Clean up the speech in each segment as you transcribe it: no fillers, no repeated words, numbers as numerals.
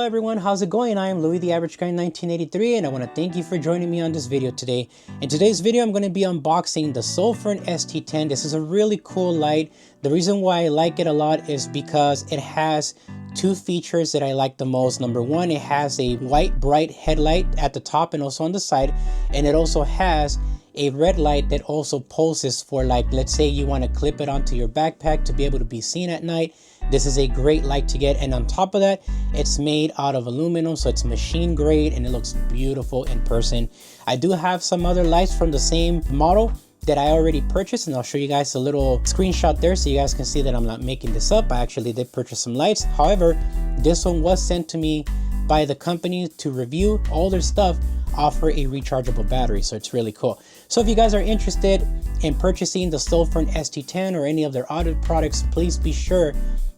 everyone, how's it going? I am Louis the Average Guy 1983 and I want to thank you for joining me on this video today. In today's video I'm going to be unboxing the Sofirn ST10. This is a really cool light. The reason why I like it a lot is because it has two features that I like the most. Number one, it has a white bright headlight at the top and also on the side, and it also has a red light that also pulses for, like, let's say you want to clip it onto your backpack to be able to be seen at night. This is a great light to get, and on top of that, it's made out of aluminum, so it's machine grade and it looks beautiful in person. I do have some other lights from the same model that I already purchased, and I'll show you guys a little screenshot there so you guys can see that I'm not making this up. I actually did purchase some lights. However, this one was sent to me by the company to review. All their stuff offer a rechargeable battery, so it's really cool. So if you guys are interested in purchasing the Sofirn ST10 or any of their other products, please be sure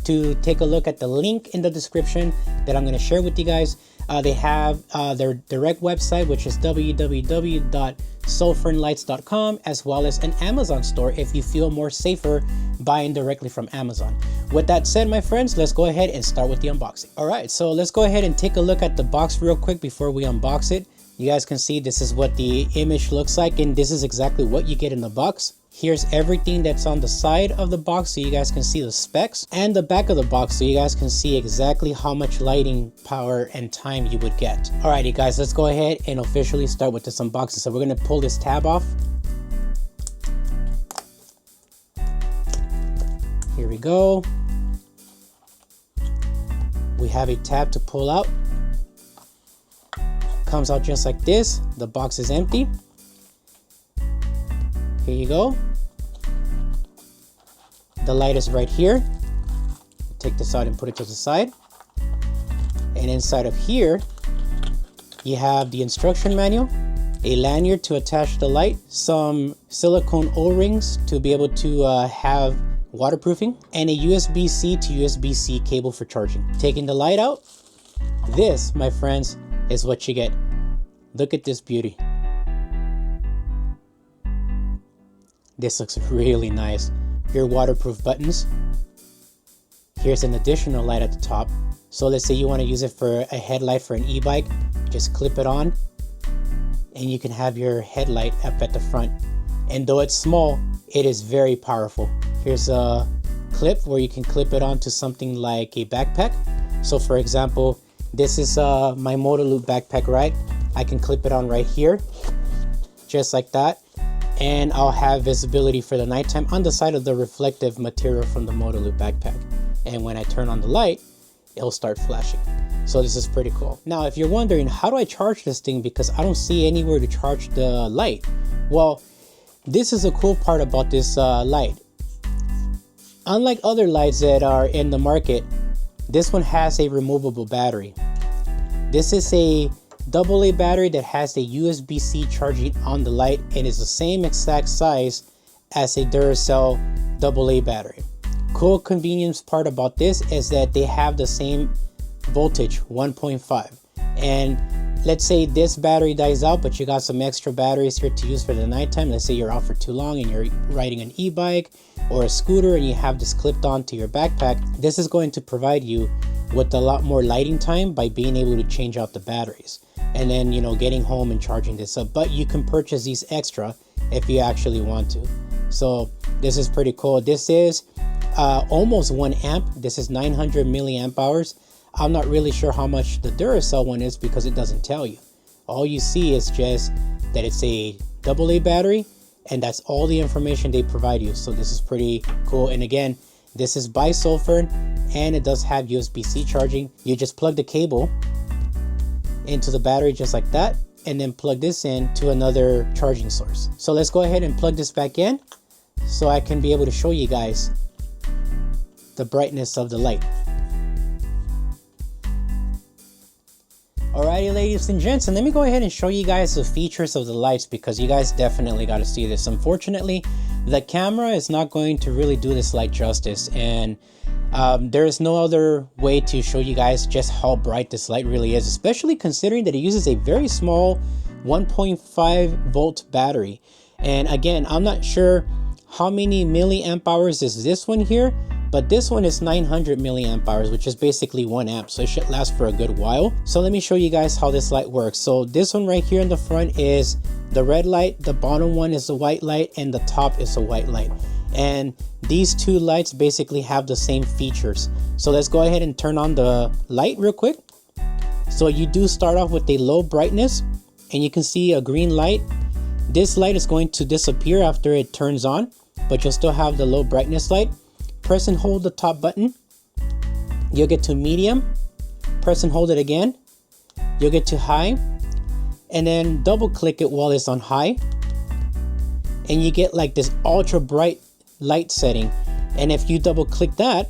to take a look at the link in the description that I'm going to share with you guys. They have their direct website, which is www.sofirnlights.com, as well as an Amazon store if you feel more safer buying directly from Amazon. With that said, my friends, let's go ahead and start with the unboxing. All right, so let's go ahead and take a look at the box real quick before we unbox it. You guys can see this is what the image looks like, and this is exactly what you get in the box. Here's everything that's on the side of the box so you guys can see the specs, and the back of the box so you guys can see exactly how much lighting power and time you would get. Alrighty guys, let's go ahead and officially start with this unboxing. So we're going to pull this tab off. Here we go. We have a tab to pull out. Comes out just like this. The box is empty. Here you go. The light is right here. Take this out and put it to the side. And inside of here, you have the instruction manual, a lanyard to attach the light, some silicone O-rings to be able to have waterproofing, and a USB-C to USB-C cable for charging. Taking the light out, this, my friends, is what you get. Look at this beauty. This looks really nice. Your waterproof buttons. Here's an additional light at the top. So let's say you want to use it for a headlight for an e-bike. Just clip it on and you can have your headlight up at the front. And though it's small, it is very powerful. Here's a clip where you can clip it onto something like a backpack. So for example, this is my Motor Loop backpack, right? I can clip it on right here, just like that. And I'll have visibility for the nighttime on the side of the reflective material from the Motor Loop backpack. And when I turn on the light, it'll start flashing. So this is pretty cool. Now, if you're wondering, how do I charge this thing? Because I don't see anywhere to charge the light. Well, this is a cool part about this light. Unlike other lights that are in the market, this one has a removable battery. This is a AA battery that has a USB-C charging on the light and is the same exact size as a Duracell AA battery. Cool convenience part about this is that they have the same voltage, 1.5. And let's say this battery dies out, but you got some extra batteries here to use for the nighttime. Let's say you're out for too long and you're riding an e-bike or a scooter and you have this clipped onto your backpack. This is going to provide you with a lot more lighting time by being able to change out the batteries. And then, you know, getting home and charging this up. But you can purchase these extra if you actually want to. So this is pretty cool. This is almost 1 amp. This is 900 milliamp hours. I'm not really sure how much the Duracell one is because it doesn't tell you. All you see is just that it's a AA battery, and that's all the information they provide you. So this is pretty cool. And again, this is by Sofirn, and it does have USB-C charging. You just plug the cable into the battery just like that, and then plug this in to another charging source. So let's go ahead and plug this back in so I can be able to show you guys the brightness of the light. Alrighty, ladies and gents, and let me go ahead and show you guys the features of the lights because you guys definitely got to see this. Unfortunately, the camera is not going to really do this light justice, and there is no other way to show you guys just how bright this light really is, especially considering that it uses a very small 1.5 volt battery. And again, I'm not sure how many milliamp hours is this one here, but this one is 900 milliamp hours, which is basically 1 amp, so it should last for a good while. So let me show you guys how this light works. So this one right here in the front is the red light, the bottom one is the white light, and the top is the white light. And these two lights basically have the same features. So let's go ahead and turn on the light real quick. So you do start off with a low brightness, and you can see a green light. This light is going to disappear after it turns on, but you'll still have the low brightness light. Press and hold the top button, you'll get to medium. Press and hold it again, you'll get to high, and then double click it while it's on high, and you get like this ultra bright light setting. And if you double click that,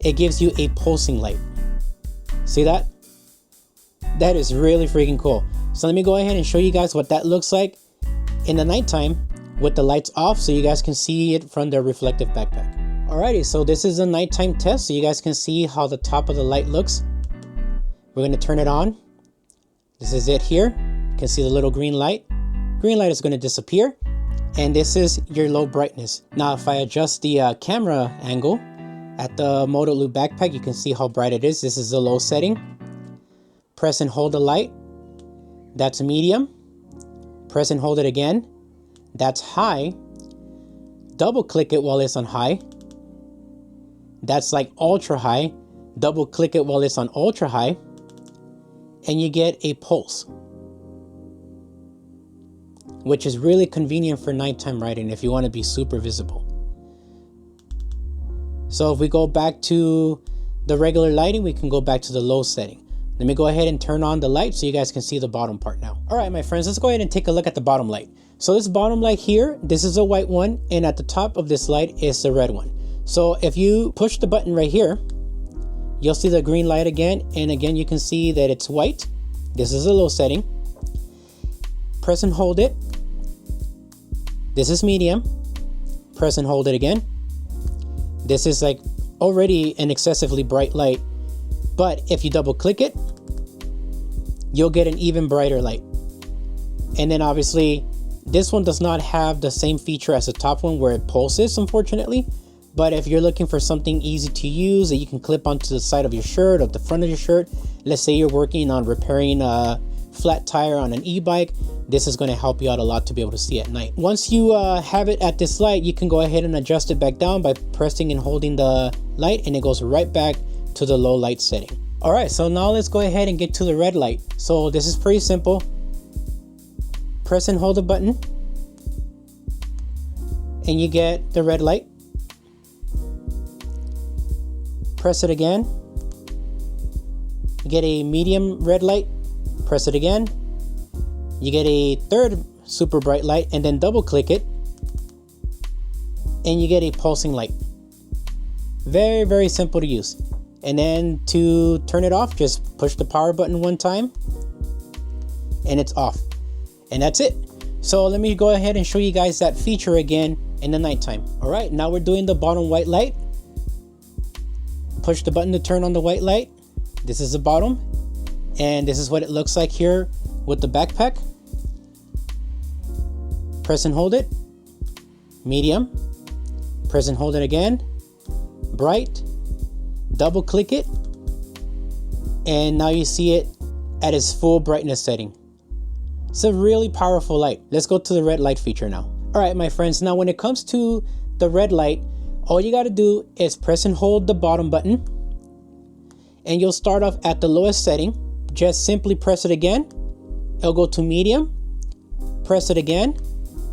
it gives you a pulsing light. See that? That is really freaking cool. So let me go ahead and show you guys what that looks like in the nighttime with the lights off, so you guys can see it from the reflective backpack. Alrighty, so this is a nighttime test, so you guys can see how the top of the light looks. We're going to turn it on. This is it here. You can see the little green light. Green light is going to disappear, and this is your low brightness. Now if I adjust the camera angle at the Moto Loop backpack, you can see how bright it is. This is the low setting. Press and hold the light, that's medium. Press and hold it again, that's high. Double click it while it's on high, that's like ultra high. Double click it while it's on ultra high, and you get a pulse, which is really convenient for nighttime riding if you want to be super visible. So if we go back to the regular lighting, we can go back to the low setting. Let me go ahead and turn on the light so you guys can see the bottom part now. All right, my friends, let's go ahead and take a look at the bottom light. So this bottom light here, this is a white one, and at the top of this light is the red one. So if you push the button right here, you'll see the green light again, and again you can see that it's white. This is a low setting. Press and hold it. This is medium. Press and hold it again. This is like already an excessively bright light, but if you double click it, you'll get an even brighter light. And then obviously this one does not have the same feature as the top one where it pulses, unfortunately. But if you're looking for something easy to use that you can clip onto the side of your shirt or the front of your shirt, let's say you're working on repairing a flat tire on an e-bike, this is going to help you out a lot to be able to see at night. Once you have it at this light, you can go ahead and adjust it back down by pressing and holding the light, and it goes right back to the low light setting. All right, so now let's go ahead and get to the red light. So this is pretty simple. Press and hold the button, and you get the red light. Press it again, you get a medium red light. Press it again, you get a third super bright light, and then double click it and you get a pulsing light. Very, very simple to use. And then to turn it off, just push the power button one time and it's off, and that's it. So let me go ahead and show you guys that feature again in the nighttime. All right, now we're doing the bottom white light. Push the button to turn on the white light. This is the bottom, and this is what it looks like here with the backpack. Press and hold it, medium. Press and hold it again, bright. Double click it, and now you see it at its full brightness setting. It's a really powerful light. Let's go to the red light feature now. All right, my friends, now when it comes to the red light, all you got to do is press and hold the bottom button, and you'll start off at the lowest setting. Just simply press it again, it'll go to medium. Press it again,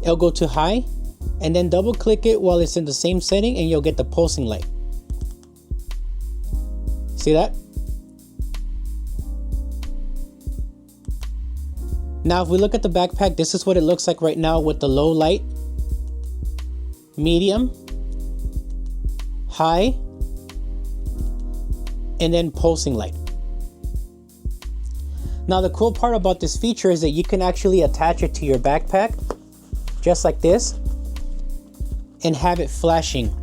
it'll go to high, and then double click it while it's in the same setting, and you'll get the pulsing light. See that? Now if we look at the backpack, this is what it looks like right now with the low light, medium, high, and then pulsing light. Now the cool part about this feature is that you can actually attach it to your backpack just like this and have it flashing.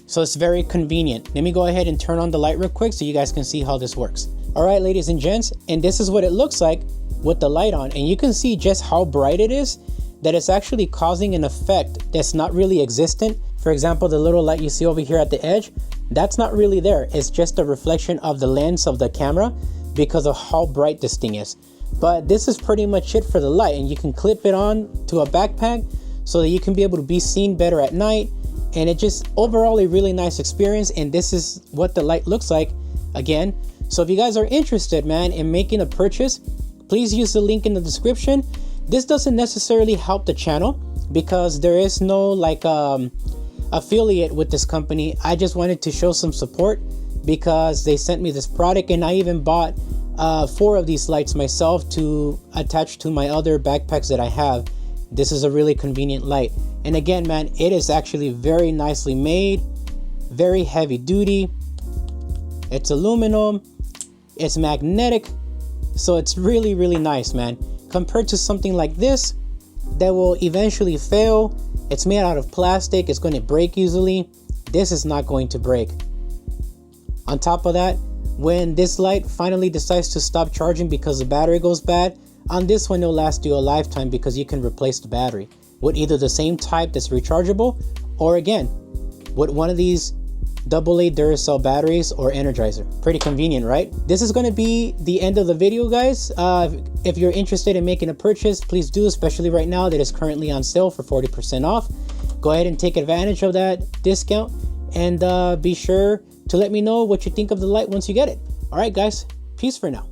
So it's very convenient. Let me go ahead and turn on the light real quick so you guys can see how this works. All right, ladies and gents, and this is what it looks like with the light on, and you can see just how bright it is, that it's actually causing an effect that's not really existent For example, the little light you see over here at the edge, that's not really there. It's just a reflection of the lens of the camera because of how bright this thing is. But this is pretty much it for the light, and you can clip it on to a backpack so that you can be able to be seen better at night. And it just overall a really nice experience, and this is what the light looks like again. So if you guys are interested, man, in making a purchase, please use the link in the description. This doesn't necessarily help the channel because there is no like affiliate with this company. I just wanted to show some support because they sent me this product, and I even bought 4 of these lights myself to attach to my other backpacks that I have. This is a really convenient light, and again, man, it is actually very nicely made, very heavy duty. It's aluminum, it's magnetic, so it's really nice, man, compared to something like this that will eventually fail. It's made out of plastic, it's going to break easily. This is not going to break. On top of that, when this light finally decides to stop charging because the battery goes bad, on this one it'll last you a lifetime because you can replace the battery with either the same type that's rechargeable, or again with one of these AA Duracell batteries or Energizer. Pretty convenient, right? This is going to be the end of the video, guys. If you're interested in making a purchase, please do, especially right now that is currently on sale for 40% off. Go ahead and take advantage of that discount, and be sure to let me know what you think of the light once you get it. All right, guys, peace for now.